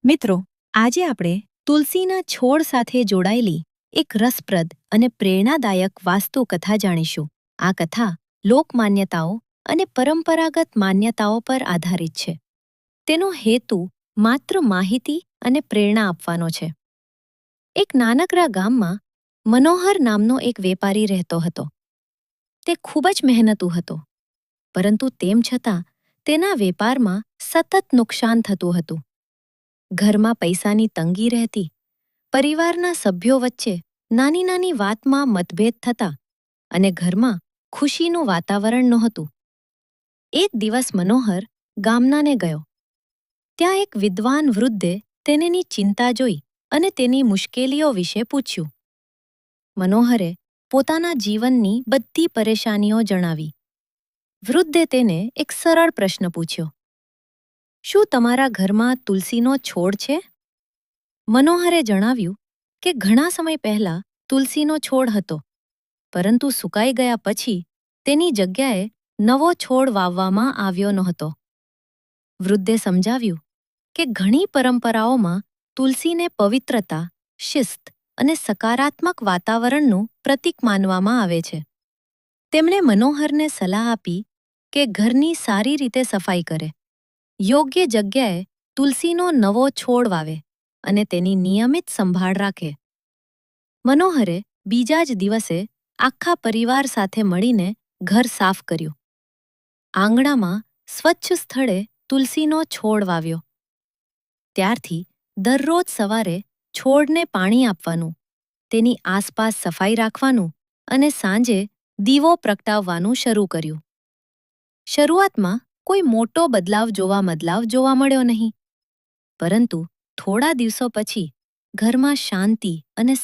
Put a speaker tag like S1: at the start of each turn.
S1: મિત્રો, આજે આપણે તુલસીના છોડ સાથે જોડાયેલી એક રસપ્રદ અને પ્રેરણાદાયક વાસ્તુકથા જાણીશું. આ કથા લોકમાન્યતાઓ અને પરંપરાગત માન્યતાઓ પર આધારિત છે. તેનો હેતુ માત્ર માહિતી અને પ્રેરણા આપવાનો છે. એક નાનકડા ગામમાં મનોહર નામનો એક વેપારી રહેતો હતો. તે ખૂબ જ મહેનતુ હતો, પરંતુ તેમ છતાં તેના વેપારમાં સતત નુકસાન થતું હતું. ઘરમાં પૈસાની તંગી રહેતી, પરિવારના સભ્યો વચ્ચે નાની નાની વાતમાં મતભેદ થતા અને ઘરમાં ખુશીનું વાતાવરણ નહોતું. એક દિવસ મનોહર ગામનાને ગયો. ત્યાં એક વિદ્વાન વૃદ્ધે તેની ચિંતા જોઈ અને તેની મુશ્કેલીઓ વિશે પૂછ્યું. મનોહરે પોતાના જીવનની બધી પરેશાનીઓ જણાવી. વૃદ્ધે તેને એક સરળ પ્રશ્ન પૂછ્યો. શું તમારા ઘરમાં તુલસીનો છોડ છે? મનોહરે જણાવ્યું કે ઘણા સમય પહેલા તુલસીનો છોડ હતો, પરંતુ સુકાઈ ગયા પછી તેની જગ્યાએ નવો છોડ વાવવામાં આવ્યો નહોતો. વૃદ્ધે સમજાવ્યું કે ઘણી પરંપરાઓમાં તુલસીને પવિત્રતા, શિસ્ત અને સકારાત્મક વાતાવરણનું પ્રતીક માનવામાં આવે છે. તેમણે મનોહરને સલાહ આપી કે ઘરની સારી રીતે સફાઈ કરે, યોગ્ય જગ્યાએ તુલસીનો નવો છોડ વાવે અને તેની નિયમિત સંભાળ રાખે. મનોહરે બીજા જ દિવસે આખા પરિવાર સાથે મળીને ઘર સાફ કર્યું. આંગણામાં સ્વચ્છ સ્થળે તુલસીનો છોડ વાવ્યો. ત્યારથી દરરોજ સવારે છોડને પાણી આપવાનું, તેની આસપાસ સફાઈ રાખવાનું અને સાંજે દીવો પ્રગટાવવાનું શરૂ કર્યું. શરૂઆતમાં કોઈ મોટો બદલાવ જોવા મળ્યો નહીં, પરંતુ થોડા દિવસો પછી ઘરમાં શાંતિ અને